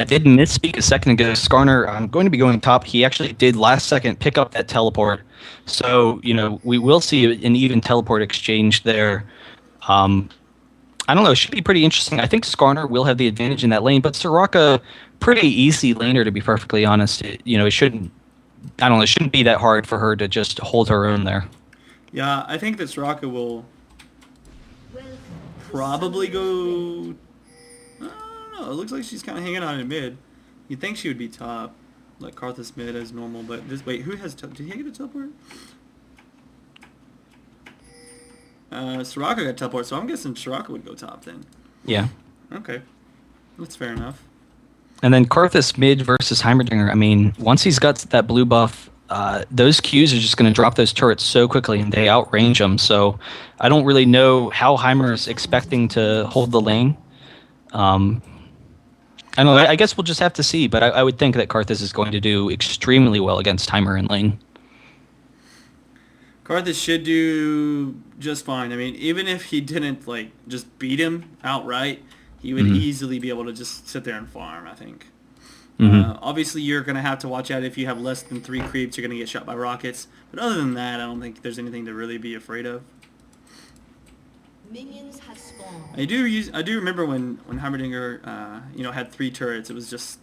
I did misspeak a second ago. Skarner, I'm going to be going top. He actually did last second pick up that teleport. So, we will see an even teleport exchange there. Um, I don't know. It should be pretty interesting. I think Skarner will have the advantage in that lane, but Soraka, pretty easy laner, to be perfectly honest. It shouldn't, I don't know, it shouldn't be that hard for her to just hold her own there. Yeah, I think that Soraka will probably go... I don't know. It looks like she's kind of hanging out in mid. You'd think she would be top, like Karthus mid as normal, but this... Wait, who has... Did he get a teleport? Soraka got teleport, so I'm guessing Soraka would go top then. Yeah. Okay. That's fair enough. And then Karthus mid versus Heimerdinger. I mean, once he's got that blue buff, those Qs are just going to drop those turrets so quickly, and they outrange them. So I don't really know how Heimer is expecting to hold the lane. I don't know. I guess we'll just have to see, but I would think that Karthus is going to do extremely well against Heimer in lane. Karthus should do just fine. I mean, even if he didn't, like, just beat him outright, he would easily be able to just sit there and farm, I think. Obviously, you're going to have to watch out if you have less than 3 creeps, you're going to get shot by rockets. But other than that, I don't think there's anything to really be afraid of. Minions have spawned. I do remember when Heimerdinger, had 3 turrets. It was just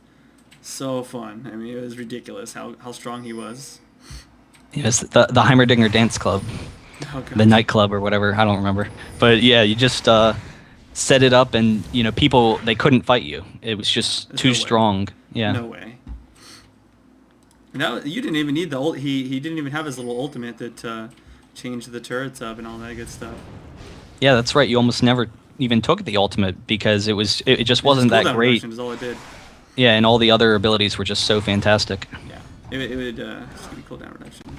so fun. I mean, it was ridiculous how strong he was. Yes, the Heimerdinger Dance Club. Oh, the nightclub or whatever. I don't remember. But yeah, you just set it up and, people, they couldn't fight you. It was just too strong. Yeah. No way. Now you didn't even need the ult. He didn't even have his little ultimate that changed the turrets up and all that good stuff. Yeah, that's right. You almost never even took the ultimate because it just wasn't that great. Is all it did. Yeah, and all the other abilities were just so fantastic. Yeah, it would just give you cooldown reduction.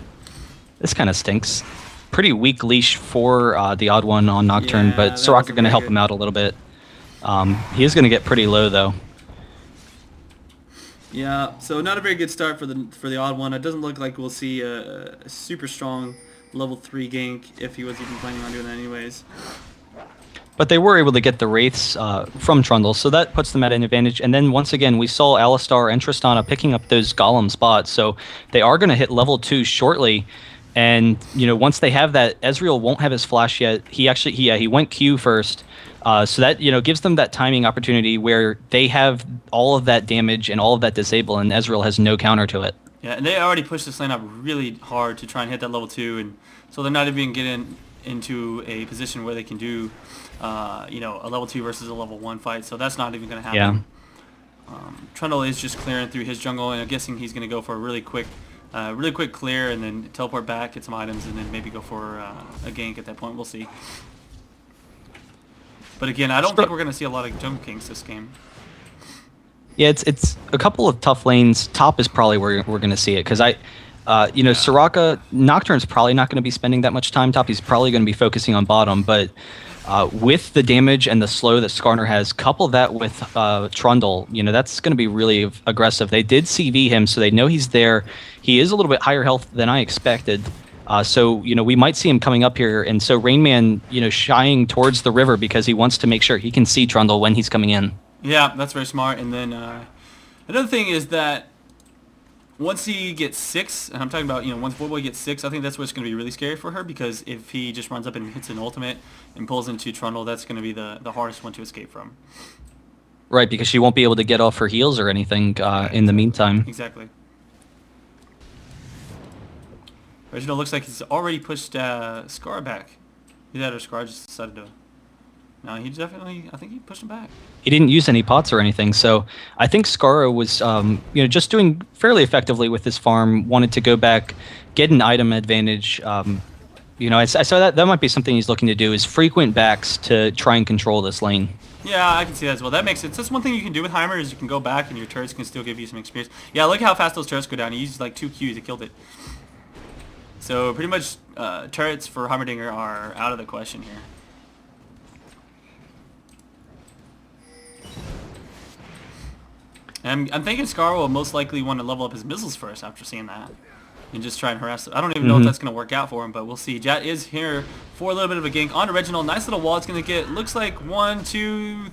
This kind of stinks. Pretty weak leash for the odd one on Nocturne, but Soraka going to help him out a little bit. He is going to get pretty low though. Yeah, so not a very good start for the odd one. It doesn't look like we'll see a super strong level 3 gank if he was even planning on doing that anyways. But they were able to get the Wraiths from Trundle, so that puts them at an advantage. And then once again, we saw Alistar and Tristana picking up those Golem spots, so they are going to hit level 2 shortly. And, once they have that, Ezreal won't have his flash yet. He went Q first. So that, gives them that timing opportunity where they have all of that damage and all of that disable, and Ezreal has no counter to it. Yeah, and they already pushed this lane up really hard to try and hit that level 2, and so they're not even getting into a position where they can do, a level 2 versus a level 1 fight, so that's not even going to happen. Yeah. Trundle is just clearing through his jungle, and I'm guessing he's going to go for a really quick clear, and then teleport back, get some items, and then maybe go for a gank at that point. We'll see. But again, I don't think we're going to see a lot of jungle ganks this game. Yeah, it's a couple of tough lanes. Top is probably where we're going to see it because Soraka, Nocturne's probably not going to be spending that much time top. He's probably going to be focusing on bottom, but with the damage and the slow that Skarner has, couple that with Trundle, that's going to be really aggressive. They did CV him, so they know he's there. He is a little bit higher health than I expected. So, we might see him coming up here. And so Rainman, shying towards the river because he wants to make sure he can see Trundle when he's coming in. Yeah, that's very smart. And then another thing is that once he gets 6, and I'm talking about, once Boy gets 6, I think that's what's going to be really scary for her, because if he just runs up and hits an ultimate and pulls into Trundle, that's going to be the hardest one to escape from. Right, because she won't be able to get off her heels or anything in the meantime. Exactly. Reginald looks like he's already pushed Scar back. Either that or Scar just decided to... No, he definitely... I think he pushed him back. He didn't use any pots or anything, so I think Scara was just doing fairly effectively with his farm, wanted to go back, get an item advantage. I saw that might be something he's looking to do, is frequent backs to try and control this lane. Yeah, I can see that as well. That makes sense. That's one thing you can do with Heimer is you can go back and your turrets can still give you some experience. Yeah, look how fast those turrets go down. He used like 2 Qs, he killed it. So pretty much turrets for Heimerdinger are out of the question here. And I'm thinking Scar will most likely want to level up his missiles first after seeing that. And just try and harass it. I don't even know if that's going to work out for him, but we'll see. Jat is here for a little bit of a gank on Reginald. Nice little wall it's going to get. Looks like 1, 2,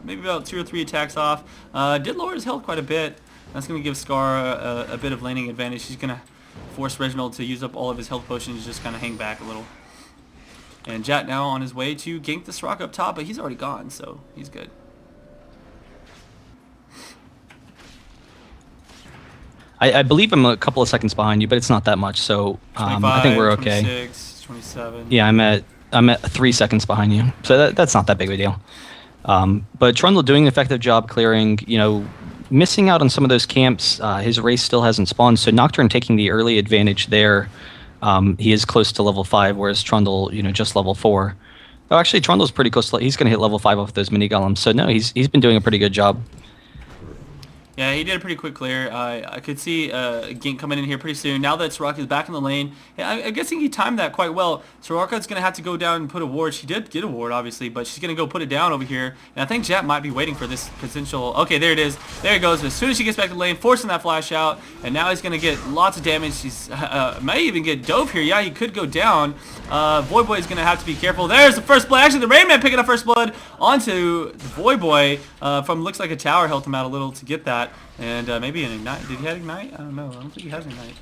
maybe about 2 or 3 attacks off. Did lower his health quite a bit. That's going to give Scar a bit of laning advantage. He's going to force Reginald to use up all of his health potions, just kind of hang back a little. And Jat now on his way to gank the Soraka up top, but he's already gone, so he's good. I believe I'm a couple of seconds behind you, but it's not that much, so I think we're okay. 26, 27. Yeah, I'm at 3 seconds behind you, so that's not that big of a deal. But Trundle doing an effective job clearing, missing out on some of those camps. His race still hasn't spawned, so Nocturne taking the early advantage there. He is close to level 5, whereas Trundle, just level 4. Oh, actually, Trundle's pretty close. He's going to hit level 5 off those mini golems, so no, he's been doing a pretty good job. Yeah, he did a pretty quick clear. I could see Gink coming in here pretty soon. Now that Soraka's back in the lane, I'm guessing he timed that quite well. Soraka's going to have to go down and put a ward. She did get a ward, obviously, but she's going to go put it down over here. And I think Jat might be waiting for this potential... Okay, there it is. There it goes. As soon as she gets back to the lane, forcing that flash out, and now he's going to get lots of damage. He's might even get dove here. Yeah, he could go down. Void Boy is going to have to be careful. There's the first blood. Actually, the Rain Man picking up first blood onto the Void Boy from looks like a tower. Helped him out a little to get that. And maybe an Ignite. Did he have Ignite? I don't know. I don't think he has Ignite.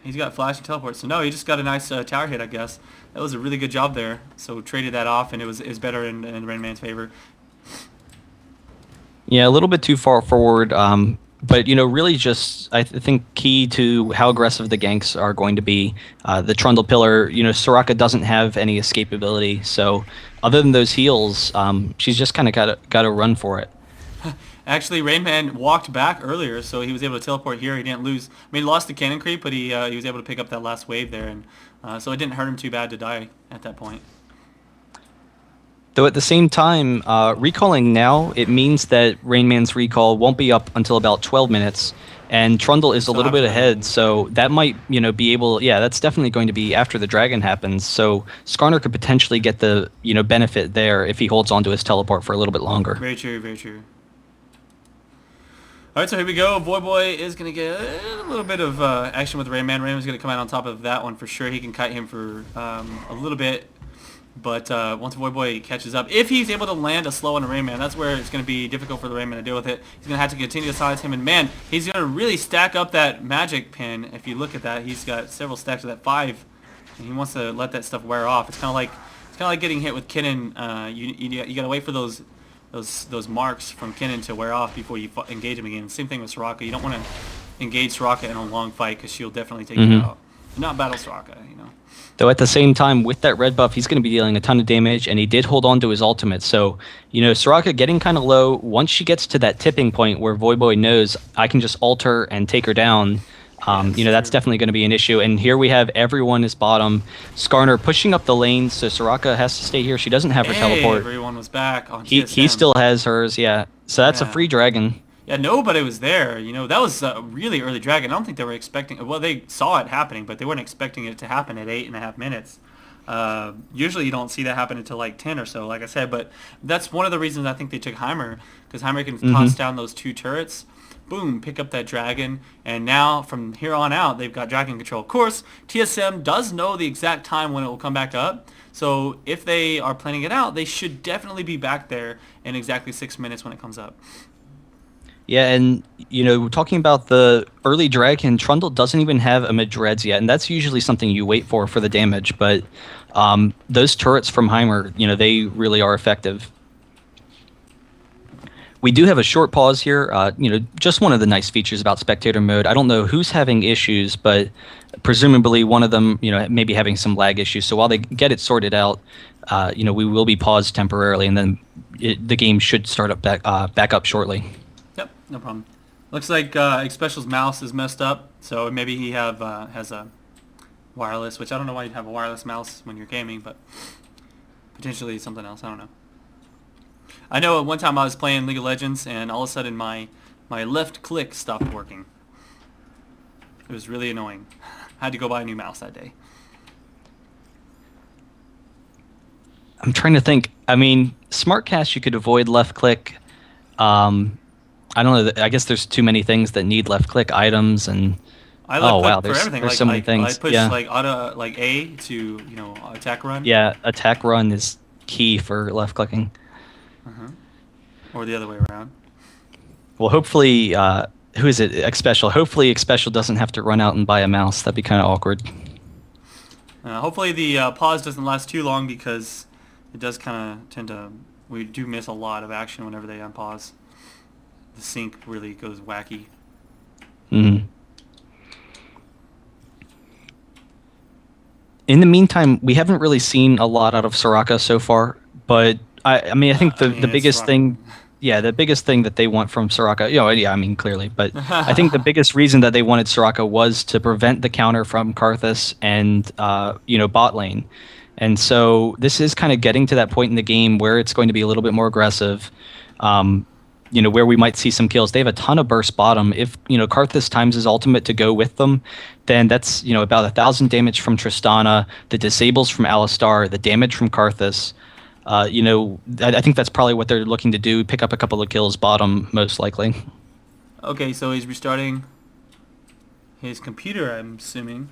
He's got Flash and Teleport. So no, he just got a nice tower hit, I guess. That was a really good job there. So traded that off, and it was better in Rain Man's favor. Yeah, a little bit too far forward. But, really just, I think, key to how aggressive the ganks are going to be. The Trundle Pillar, Soraka doesn't have any escapability. So other than those heals, she's just kind of got to run for it. Actually, Rain Man walked back earlier, so he was able to teleport here. He didn't lose. I mean, he lost the cannon creep, but he was able to pick up that last wave there, and so it didn't hurt him too bad to die at that point. Though at the same time, recalling now, it means that Rain Man's recall won't be up until about 12 minutes, and Trundle is a little bit ahead, so that might, be able... Yeah, that's definitely going to be after the dragon happens, so Skarner could potentially get the, benefit there if he holds on to his teleport for a little bit longer. Very true, very true. Alright, so here we go. Void Boy is going to get a little bit of action with Rain Man. Rain Man's going to come out on top of that one for sure. He can kite him for a little bit. But once Void Boy catches up, if he's able to land a slow on a Rain Man, that's where it's going to be difficult for the Rain Man to deal with it. He's going to have to continue to silence him. And man, he's going to really stack up that magic pin. If you look at that, he's got several stacks of that 5. And he wants to let that stuff wear off. It's kind of like getting hit with Kinnan. You got to wait for those marks from Kinnan to wear off before you engage him again. Same thing with Soraka. You don't want to engage Soraka in a long fight because she'll definitely take you out. Do not battle Soraka, Though at the same time, with that red buff, he's going to be dealing a ton of damage, and he did hold on to his ultimate. So, Soraka getting kind of low. Once she gets to that tipping point where Void Boy knows I can just alter and take her down, that's definitely going to be an issue. And here we have everyone is bottom. Skarner pushing up the lane, so Soraka has to stay here. She doesn't have her teleport. Everyone was back on TSM. He still has hers, yeah. So that's a free dragon. Yeah, nobody was there. That was a really early dragon. I don't think they were expecting... Well, they saw it happening, but they weren't expecting it to happen at 8.5 minutes. Usually you don't see that happen until like 10 or so, like I said. But that's one of the reasons I think they took Heimer, because Heimer can toss down those 2 turrets. Boom, pick up that dragon. And now, from here on out, they've got dragon control. Of course, TSM does know the exact time when it will come back up. So if they are planning it out, they should definitely be back there in exactly 6 minutes when it comes up. Yeah, and, talking about the early dragon, Trundle doesn't even have a mid-dreads yet, and that's usually something you wait for the damage, but those turrets from Heimer, they really are effective. We do have a short pause here, just one of the nice features about spectator mode. I don't know who's having issues, but presumably one of them, maybe having some lag issues, so while they get it sorted out, we will be paused temporarily, and then the game should start up back up shortly. Yep, no problem. Looks like Xpecial's mouse is messed up, so maybe he has a wireless, which I don't know why you'd have a wireless mouse when you're gaming, but potentially something else, I don't know. I know at one time I was playing League of Legends, and all of a sudden my left click stopped working. It was really annoying. I had to go buy a new mouse that day. I'm trying to think. I mean, SmartCast, you could avoid left click. I don't know. I guess there's too many things that need left click items, and there's so many things. I push auto A to attack run. Yeah, attack run is key for left clicking. Or the other way around. Well, hopefully, who is it? X Special. Hopefully, X Special doesn't have to run out and buy a mouse. That'd be kind of awkward. Hopefully the pause doesn't last too long because it does kind of tend to... We do miss a lot of action whenever they unpause. The sync really goes wacky. Mm-hmm. In the meantime, we haven't really seen a lot out of Soraka so far, but I mean, I think the biggest Soraka. thing, yeah, the biggest thing that they want from Soraka, yeah, I mean, clearly, but I think the biggest reason that they wanted Soraka was to prevent the counter from Karthus and, bot lane. And so this is kind of getting to that point in the game where it's going to be a little bit more aggressive. Where we might see some kills. They have a ton of burst bottom. If, Karthus times his ultimate to go with them, then that's, about 1,000 damage from Tristana, the disables from Alistar, the damage from Karthus. I think that's probably what they're looking to do, pick up a couple of kills bottom, most likely. Okay, so he's restarting his computer, I'm assuming.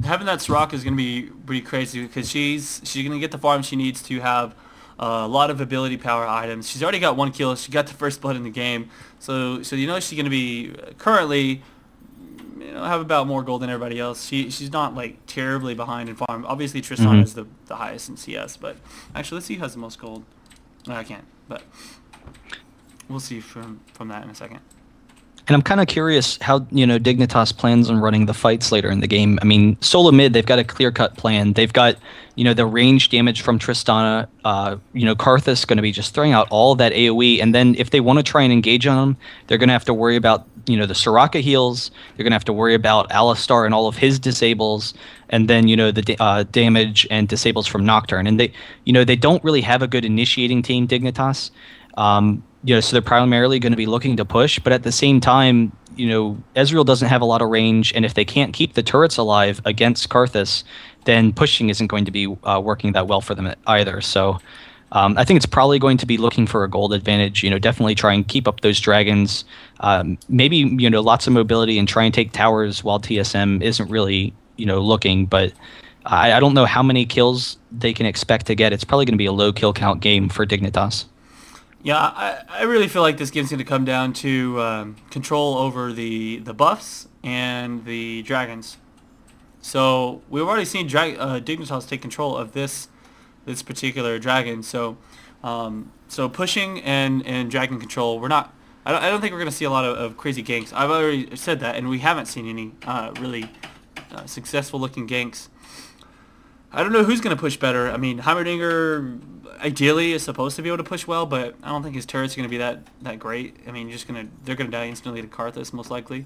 Having that Soraka is going to be pretty crazy because she's going to get the farm she needs to have a lot of ability power items. She's already got 1 kill. She got the first blood in the game. So she's going to be currently have about more gold than everybody else. She's not like terribly behind in farm. Obviously Tristana is the highest in CS, but actually let's see who has the most gold. No, I can't, but we'll see from that in a second. And I'm kind of curious how, Dignitas plans on running the fights later in the game. I mean, solo mid, they've got a clear-cut plan. They've got, the range damage from Tristana. Karthus going to be just throwing out all that AoE. And then if they want to try and engage on them, they're going to have to worry about, the Soraka heals. They're going to have to worry about Alistar and all of his disables. And then, the damage and disables from Nocturne. And they don't really have a good initiating team, Dignitas. So they're primarily going to be looking to push, but at the same time, Ezreal doesn't have a lot of range, and if they can't keep the turrets alive against Karthus, then pushing isn't going to be working that well for them either. So I think it's probably going to be looking for a gold advantage, definitely try and keep up those dragons, maybe, lots of mobility and try and take towers while TSM isn't really, looking, but I don't know how many kills they can expect to get. It's probably going to be a low kill count game for Dignitas. Yeah, I really feel like this game's going to come down to control over the buffs and the dragons. So we've already seen Dignitas take control of this particular dragon. So pushing and dragon control, we're not. I don't think we're going to see a lot of crazy ganks. I've already said that, and we haven't seen any really successful looking ganks. I don't know who's going to push better. I mean, Heimerdinger ideally is supposed to be able to push well, but I don't think his turret's going to be that great. I mean, they're going to die instantly to Karthus most likely.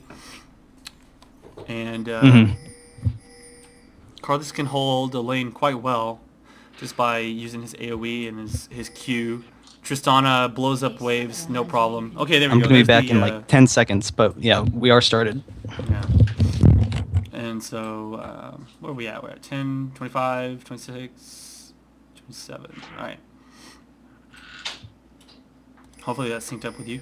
And Karthus can hold the lane quite well just by using his AoE and his Q. Tristana blows up waves, no problem. Okay, there we go. I'm going to be back in like 10 seconds, but yeah, we are started. Yeah. And so, where are we at? We're at 10, 25, 26, 27. All right. Hopefully that's synced up with you.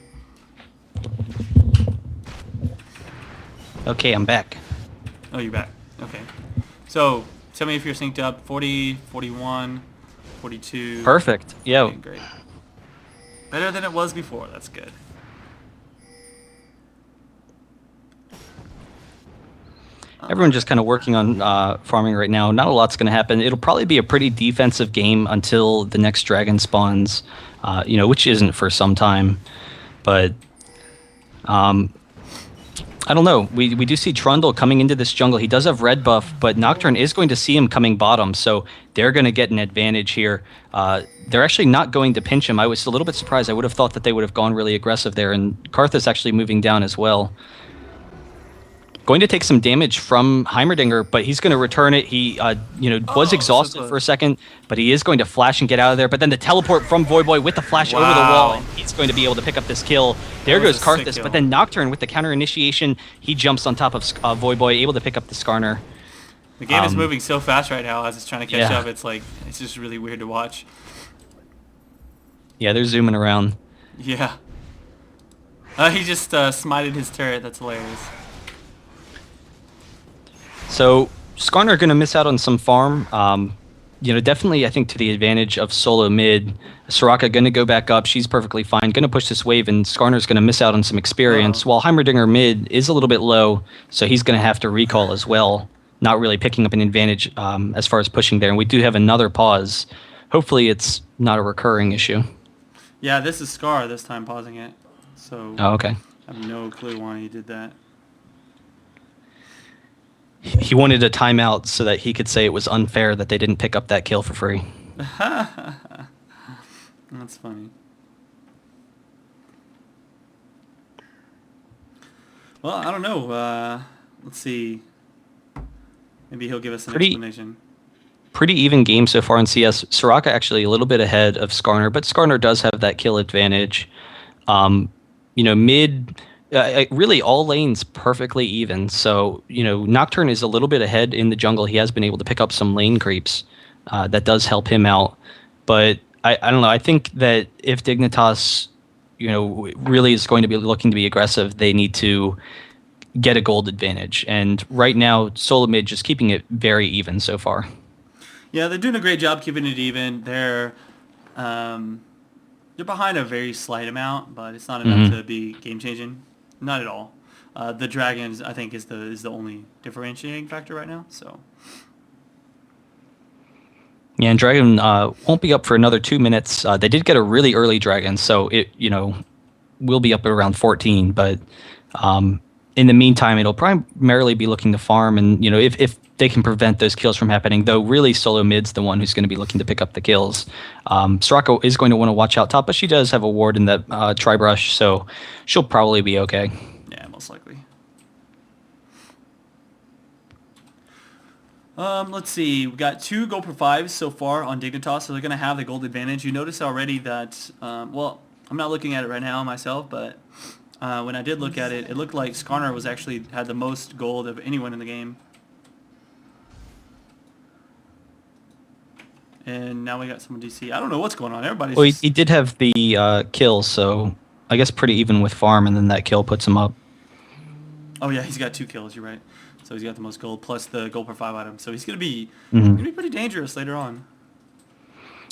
Okay, I'm back. Oh, you're back. Okay. So, tell me if you're synced up. 40, 41, 42. Perfect. Yeah. Okay, great. Better than it was before. That's good. Everyone's just kind of working on farming right now. Not a lot's going to happen. It'll probably be a pretty defensive game until the next dragon spawns, which isn't for some time. But I don't know. We do see Trundle coming into this jungle. He does have red buff, but Nocturne is going to see him coming bottom, so they're going to get an advantage here. They're actually not going to pinch him. I was a little bit surprised. I would have thought that they would have gone really aggressive there, and Karthus actually moving down as well. Going to take some damage from Heimerdinger, but he's going to return it. He, was exhausted for a second, but he is going to flash and get out of there. But then the teleport from Voyboy with the flash over the wall, and he's going to be able to pick up this kill. There goes Karthus, but then Nocturne with the counter initiation, he jumps on top of Voyboy, able to pick up the Skarner. The game is moving so fast right now as it's trying to catch up. It's just really weird to watch. Yeah, they're zooming around. Yeah. He just smited his turret. That's hilarious. So Skarner going to miss out on some farm. Definitely I think to the advantage of solo mid. Soraka going to go back up. She's perfectly fine. Going to push this wave, and Skarner's going to miss out on some experience. While Heimerdinger mid is a little bit low, so he's going to have to recall as well. Not really picking up an advantage as far as pushing there. And we do have another pause. Hopefully it's not a recurring issue. Yeah, this is Scar this time pausing it. So okay. I have no clue why he did that. He wanted a timeout so that he could say it was unfair that they didn't pick up that kill for free. That's funny. Well, I don't know. Let's see. Maybe he'll give us an explanation. Pretty even game so far in CS. Soraka actually a little bit ahead of Skarner, but Skarner does have that kill advantage. Mid, really all lanes perfectly even. So, Nocturne is a little bit ahead in the jungle. He has been able to pick up some lane creeps. That does help him out. But I don't know. I think that if Dignitas, really is going to be looking to be aggressive, they need to get a gold advantage. And right now, solo mid just keeping it very even so far. Yeah, they're doing a great job keeping it even. They're behind a very slight amount, but it's not enough to be game changing. Not at all. The Dragons, I think, is the only differentiating factor right now. So. Yeah, and Dragon won't be up for another 2 minutes. They did get a really early Dragon, so it will be up at around 14. But in the meantime, it'll primarily be looking to farm, and if they can prevent those kills from happening. Though really, solo mid's the one who's going to be looking to pick up the kills. Soraka is going to want to watch out top, but she does have a ward in that tri-brush, so she'll probably be okay. Yeah, most likely. Let's see. We got 2 gold per 5s so far on Dignitas, so they're going to have the gold advantage. You notice already that, well, I'm not looking at it right now myself, but when I did look at it, it looked like Skarner was actually had the most gold of anyone in the game. And now we got someone DC. I don't know what's going on. Everybody's. Well, he did have the kill, so I guess pretty even with farm, and then that kill puts him up. Oh yeah, he's got 2 kills. You're right. So he's got the most gold plus the gold per 5 item. So he's gonna be pretty dangerous later on.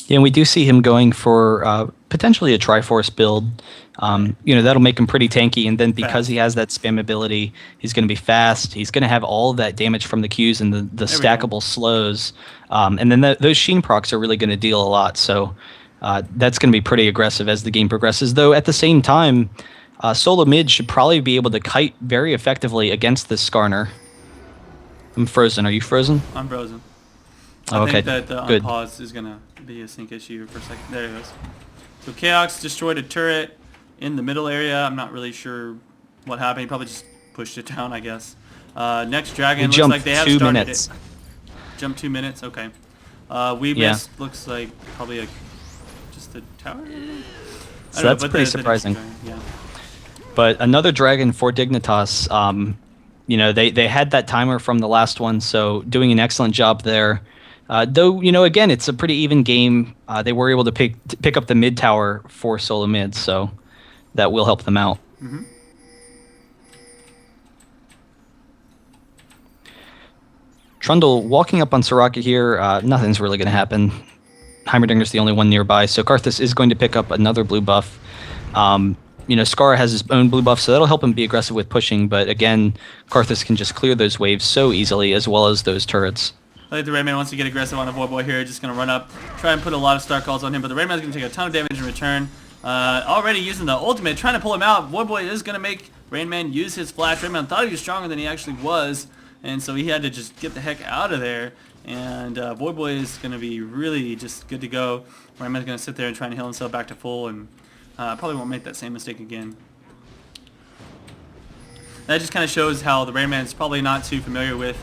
Yeah, and we do see him going for potentially a Triforce build. That'll make him pretty tanky, and then because he has that spam ability, he's going to be fast. He's going to have all of that damage from the Qs and the stackable slows. And then those Sheen procs are really going to deal a lot. So that's going to be pretty aggressive as the game progresses. Though at the same time, solo mid should probably be able to kite very effectively against this Skarner. I'm frozen. Are you frozen? I'm frozen. Oh, I think that the unpause is going to be a sync issue for a second. There he goes. So Chaos destroyed a turret in the middle area. I'm not really sure what happened. He probably just pushed it down, I guess. Next Dragon looks like they have started it. Jump 2 minutes. Okay. We missed. Looks like probably just a tower. So that's pretty surprising. Yeah. But another Dragon for Dignitas. They had that timer from the last one, so doing an excellent job there. Though, again, it's a pretty even game. They were able to pick up the mid tower for solo mid, so that will help them out. Mm-hmm. Trundle walking up on Soraka here. Nothing's really going to happen. Heimerdinger's the only one nearby, so Karthus is going to pick up another blue buff. Scar has his own blue buff, so that'll help him be aggressive with pushing, but again, Karthus can just clear those waves so easily, as well as those turrets. I think the Rayman wants to get aggressive on the Void Boy here, just going to run up, try and put a lot of star calls on him, but the Rayman's going to take a ton of damage in return. Already using the ultimate, trying to pull him out. Void Boy is going to make Rayman use his flash. Rayman thought he was stronger than he actually was, and so he had to just get the heck out of there. And Void Boy is going to be really just good to go. Rayman's going to sit there and try and heal himself back to full, and probably won't make that same mistake again. That just kind of shows how the Rayman's probably not too familiar with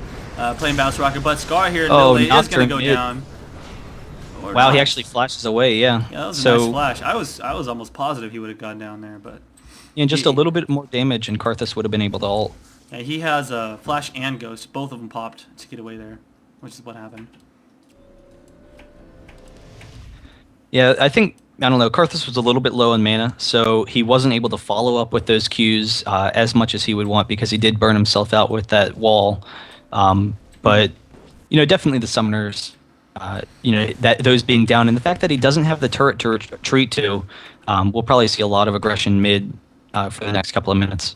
playing Battle Rocket, but Scar here in the middle lane is going to go down. Wow, not. He actually flashes away, yeah. Yeah, that was a nice flash. I was almost positive he would have gone down there, but... Yeah, and just a little bit more damage, and Karthus would have been able to ult. Yeah, he has a flash and ghost. Both of them popped to get away there, which is what happened. Yeah, I think... I don't know, Karthus was a little bit low in mana, so he wasn't able to follow up with those Qs as much as he would want because he did burn himself out with that wall. But definitely the summoners, that those being down, and the fact that he doesn't have the turret to retreat to, we'll probably see a lot of aggression mid for the next couple of minutes.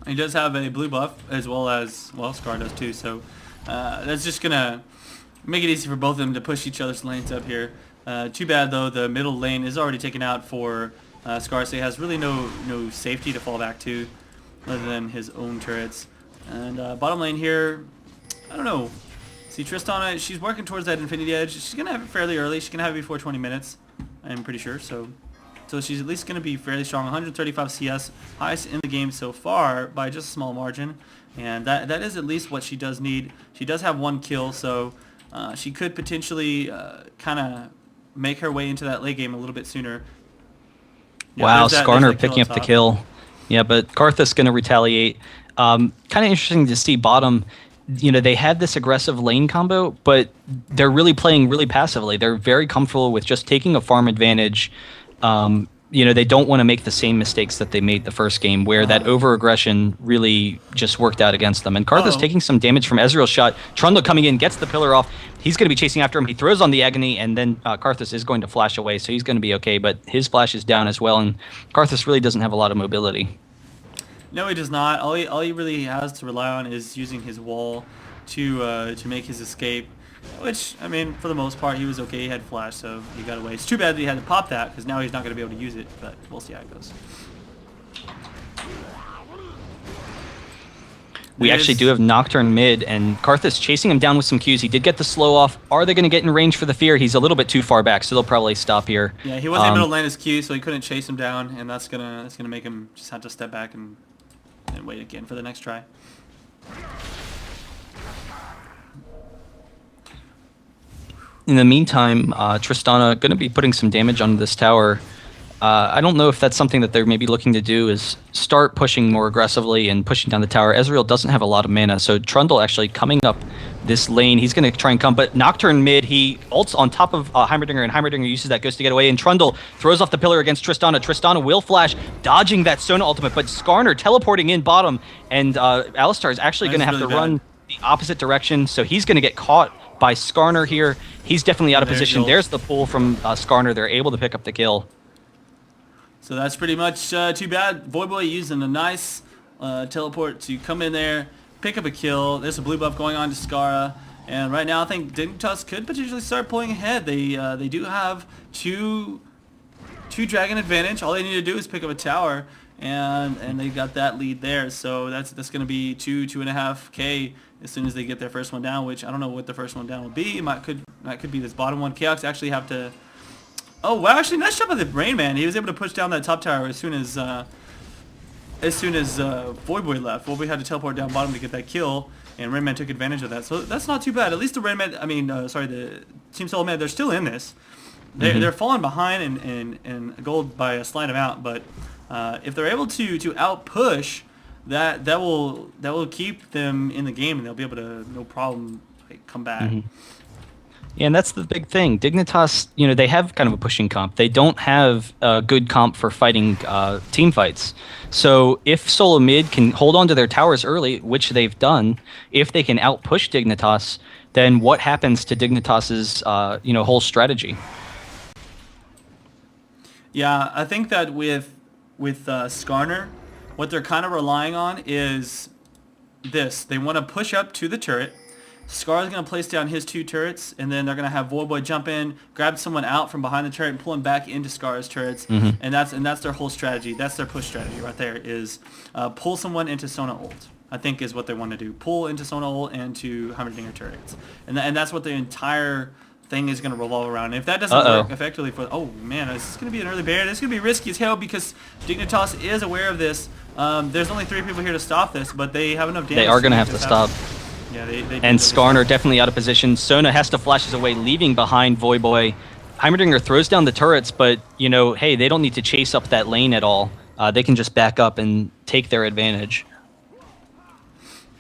He does have a blue buff as well as, well, Scar does too, so that's just going to make it easy for both of them to push each other's lanes up here. Too bad, though, the middle lane is already taken out for Scar, so he has really no safety to fall back to other than his own turrets. And bottom lane here, I don't know. See, Tristana, she's working towards that Infinity Edge. She's going to have it fairly early. She's going to have it before 20 minutes, I'm pretty sure, so she's at least going to be fairly strong. 135 CS, highest in the game so far by just a small margin. And that is at least what she does need. She does have 1 kill, so she could potentially kind of make her way into that late game a little bit sooner. Yeah, wow, Skarner picking up the kill. Yeah, but Karthus going to retaliate. Kind of interesting to see bottom. They had this aggressive lane combo, but they're really playing really passively. They're very comfortable with just taking a farm advantage. They don't want to make the same mistakes that they made the first game, where that over-aggression really just worked out against them. And Karthus taking some damage from Ezreal's shot. Trundle coming in, gets the pillar off. He's going to be chasing after him. He throws on the Agony, and then Karthus is going to flash away, so he's going to be okay. But his flash is down as well, and Karthus really doesn't have a lot of mobility. No, he does not. All he really has to rely on is using his wall to make his escape. Which, I mean, for the most part, he was okay. He had flash, so he got away. It's too bad that he had to pop that, because now he's not going to be able to use it, but we'll see how it goes. We actually do have Nocturne mid, and Karthus chasing him down with some Qs. He did get the slow off. Are they going to get in range for the fear? He's a little bit too far back, so they'll probably stop here. Yeah, he wasn't able to land his Q, so he couldn't chase him down, and that's gonna make him just have to step back and wait again for the next try. In the meantime, Tristana going to be putting some damage on this tower. I don't know if that's something that they're maybe looking to do, is start pushing more aggressively and pushing down the tower. Ezreal doesn't have a lot of mana, so Trundle actually coming up this lane. He's going to try and come, but Nocturne mid, he ults on top of Heimerdinger, and Heimerdinger uses that Ghost to get away, and Trundle throws off the pillar against Tristana. Tristana will flash, dodging that Sona ultimate, but Skarner teleporting in bottom, and Alistar is actually going to have to run the opposite direction, so he's going to get caught by Skarner here. He's definitely out of position. There's the pull from Skarner. They're able to pick up the kill. So that's pretty much too bad. Voyboy using a nice teleport to come in there, pick up a kill. There's a blue buff going on to Skara. And right now I think Dignitas could potentially start pulling ahead. They do have two dragon advantage. All they need to do is pick up a tower, and they got that lead there. So that's going to be 2.5K as soon as they get their first one down, which I don't know what the first one down will be. It could be this bottom one. Chaos actually have to... Oh, wow, actually, nice job by the Rain Man. He was able to push down that top tower as soon as Voyboy left. Voyboy had to teleport down bottom to get that kill, and Rain Man took advantage of that. So that's not too bad. At least the Rain Man, the Team Soul Man, they're still in this. They're falling behind in gold by a slight amount, but if they're able to out-push, that will keep them in the game, and they'll be able to, no problem, come back. Yeah, and that's the big thing. Dignitas, they have kind of a pushing comp. They don't have a good comp for fighting team fights. So if solo mid can hold on to their towers early, which they've done, if they can out-push Dignitas, then what happens to Dignitas's whole strategy? Yeah, I think that with Skarner, what they're kind of relying on is this. They want to push up to the turret. Scar's going to place down his 2 turrets, and then they're going to have Voyboy jump in, grab someone out from behind the turret, and pull him back into Scar's turrets. And that's their whole strategy. That's their push strategy right there, is pull someone into Sona ult, I think is what they want to do. Pull into Sona ult and to Heimerdinger turrets. And that's what the entire thing is going to revolve around. And if that doesn't work effectively for... Oh, man, this is going to be an early barrier. This is going to be risky as hell because Dignitas is aware of this. There's only 3 people here to stop this, but they have enough damage. They are going to have to stop. Yeah, they and Skarner definitely out of position. Sona has to flashes away, leaving behind Voyboy. Heimerdinger throws down the turrets, but, hey, they don't need to chase up that lane at all. They can just back up and take their advantage.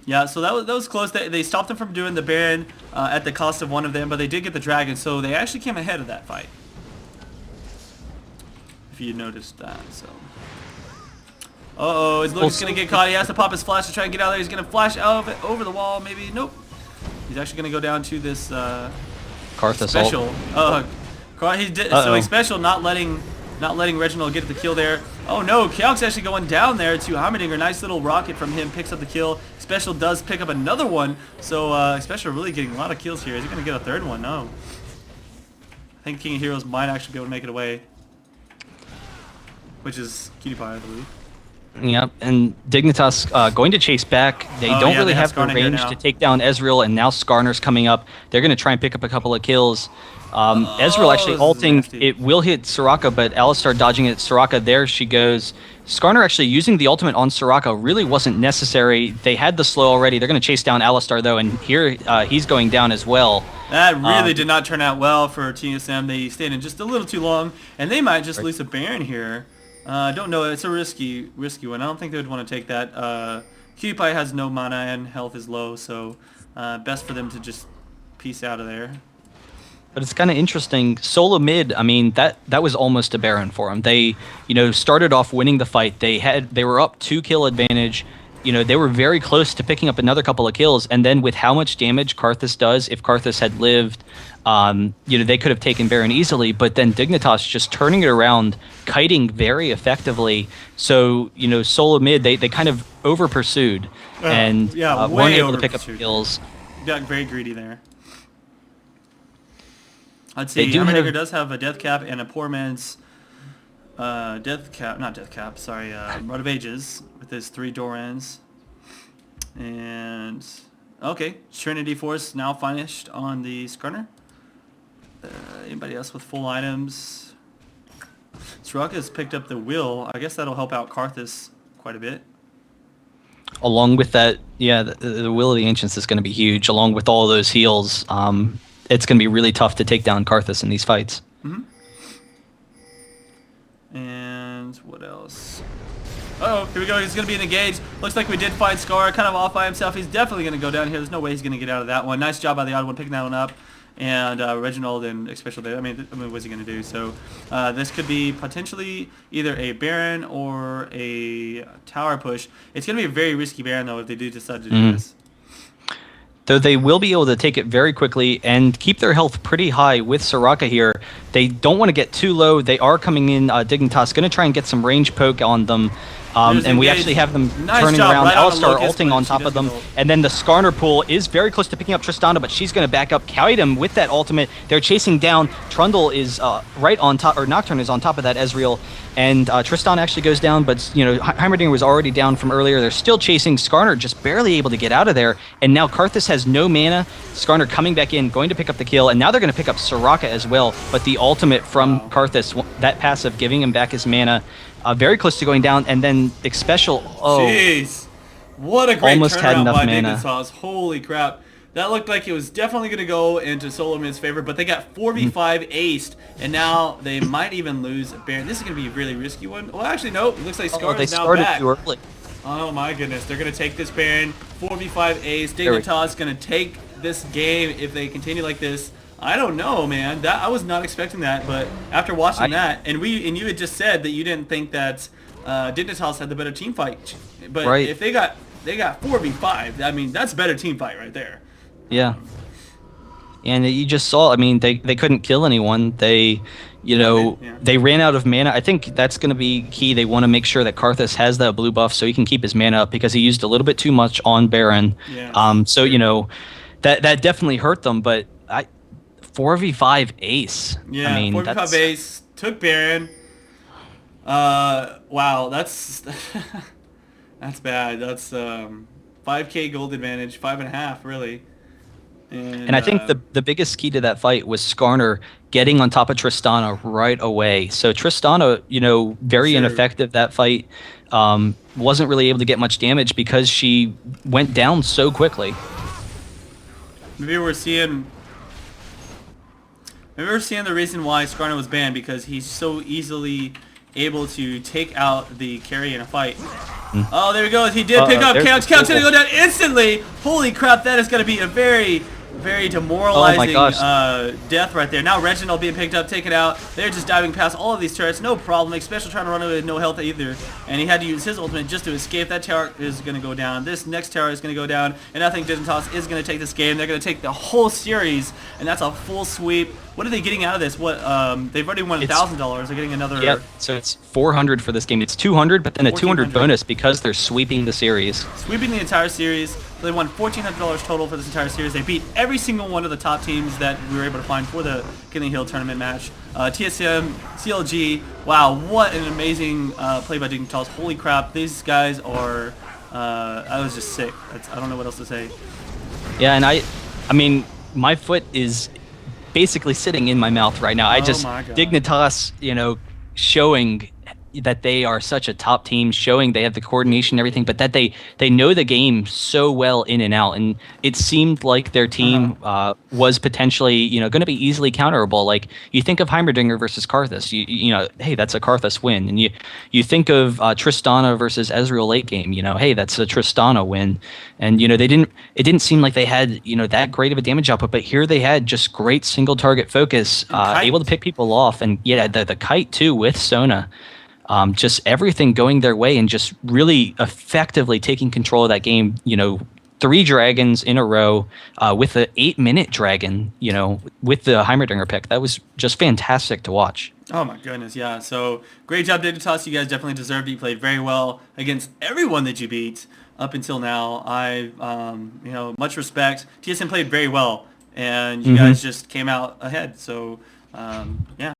Yeah, so that was close. They stopped them from doing the Baron at the cost of one of them, but they did get the Dragon, so they actually came ahead of that fight. If you noticed that, so... Uh-oh, his Luke's going to get caught. He has to pop his flash to try and get out of there. He's going to flash out of it, over the wall, maybe. Nope. He's actually going to go down to this Karthus special. ult. He did, so he's special, not letting Reginald get the kill there. Oh no, Keog's actually going down there to Heimerdinger. Nice little rocket from him, picks up the kill. Special does pick up another one. So Special really getting a lot of kills here. Is he going to get a third one? No. I think King of Heroes might actually be able to make it away. Which is Cutie Pie, I believe. Yep, and Dignitas going to chase back. They don't really have the range to take down Ezreal, and now Skarner's coming up. They're going to try and pick up a couple of kills. Ezreal actually ulting. It will hit Soraka, but Alistar dodging it. Soraka, there she goes. Skarner actually using the ultimate on Soraka really wasn't necessary. They had the slow already. They're going to chase down Alistar, though, and here he's going down as well. That really did not turn out well for TSM. They stayed in just a little too long, and they might just lose a Baron here. I don't know. It's a risky one. I don't think they would want to take that. Cutie Pie has no mana and health is low, so best for them to just peace out of there. But it's kind of interesting. Solo mid, I mean, that was almost a Baron for them. They, started off winning the fight. They were up 2 kill advantage. They were very close to picking up another couple of kills. And then with how much damage Karthus does, if Karthus had lived, they could have taken Baron easily. But then Dignitas just turning it around, kiting very effectively. So, solo mid, they kind of over pursued and weren't able to pick up kills. Got very greedy there. Let's see, Heimerdinger does have a death cap and a poor man's Rod of Ages with his 3 Dorans. And, okay, Trinity Force now finished on the Skarner. Anybody else with full items? Soraka has picked up the Will. I guess that'll help out Karthus quite a bit. Along with that, the Will of the Ancients is going to be huge, along with all those heals. It's going to be really tough to take down Karthus in these fights. Mm-hmm. And what else? Uh-oh, here we go. He's going to be engaged. Looks like we did find Scar kind of off by himself. He's definitely going to go down here. There's no way he's going to get out of that one. Nice job by the odd one picking that one up. And Reginald and Especial there. I mean, what's he going to do? So this could be potentially either a Baron or a tower push. It's going to be a very risky Baron, though, if they do decide to do this. Though they will be able to take it very quickly and keep their health pretty high with Soraka here. They don't want to get too low. They are coming in. Dignitas going to try and get some range poke on them. And we actually have them turning around. Alistar ulting on top of them. And then the Skarner pool is very close to picking up Tristana, but she's going to back up. Kite him with that ultimate. They're chasing down. Trundle is right on top, or Nocturne is on top of that Ezreal. And Tristana actually goes down, but Heimerdinger was already down from earlier. They're still chasing. Skarner just barely able to get out of there. And now Karthus has no mana. Skarner coming back in, going to pick up the kill. And now they're going to pick up Soraka as well. But the ultimate from Karthus, that passive, giving him back his mana. Very close to going down, and then Special. Oh, jeez, what a great almost had turnaround enough by mana. Dignitas. Holy crap, that looked like it was definitely going to go into Solo Mid's favor, but they got 4v5 aced, and now they might even lose Baron. This is going to be a really risky one. Well, actually, no. It looks like Scar is now back. Too early. Oh my goodness, they're going to take this Baron. 4v5 ace. Dignitas going to take this game if they continue like this. I don't know, man. I was not expecting that, but after watching that, and you had just said that you didn't think that Dignitas had the better team fight, but if they got 4v5, I mean that's better team fight right there. Yeah, and you just saw. I mean, they couldn't kill anyone. They, they ran out of mana. I think that's going to be key. They want to make sure that Karthus has that blue buff so he can keep his mana up because he used a little bit too much on Baron. Yeah. So that definitely hurt them, but 4v5 ace. Yeah, I mean, 4v5 ace took Baron. Wow, that's that's bad. That's 5k gold advantage, 5.5 really. And I think the biggest key to that fight was Skarner getting on top of Tristana right away. So Tristana, very ineffective that fight. Wasn't really able to get much damage because she went down so quickly. Maybe we're seeing the reason why Skarner was banned, because he's so easily able to take out the carry in a fight. Oh, there he goes. He did pick up Couch. Couch going to go down instantly. Holy crap, that is going to be a very Very Oh my demoralizing gosh. death right there. Now Reginald being picked up, taken out. They're just diving past all of these turrets, no problem. Especially trying to run away with no health either. And he had to use his ultimate just to escape. That tower is going to go down. This next tower is going to go down. And I think Dignitas is going to take this game. They're going to take the whole series, and that's a full sweep. What are they getting out of this? What they've already won $1,000. They're getting another. Yep. So it's 400 for this game. It's 200, but then a 200 $1,400. bonus because they're sweeping the series. Sweeping the entire series. So they won $1,400 total for this entire series. They beat every single one of the top teams that we were able to find for the Killing Hill tournament match. TSM, CLG. Wow, what an amazing play by Dignitas. Holy crap, these guys are. I was just sick. I don't know what else to say. Yeah, and I mean, my foot is basically sitting in my mouth right now. Oh my God. Dignitas, showing that they are such a top team, showing they have the coordination and everything, but that they know the game so well in and out. And it seemed like their team was potentially, going to be easily counterable. Like you think of Heimerdinger versus Karthus, hey, that's a Karthus win. And you think of Tristana versus Ezreal late game, hey, that's a Tristana win. And it didn't seem like they had that great of a damage output, but here they had just great single target focus, able to pick people off, and the kite too with Sona. Just everything going their way and just really effectively taking control of that game. 3 dragons in a row with an 8-minute dragon, with the Heimerdinger pick. That was just fantastic to watch. Oh my goodness, yeah. So great job, Dignitas. You guys definitely deserved it. You played very well against everyone that you beat up until now. Much respect. TSM played very well, and you guys just came out ahead. So, yeah.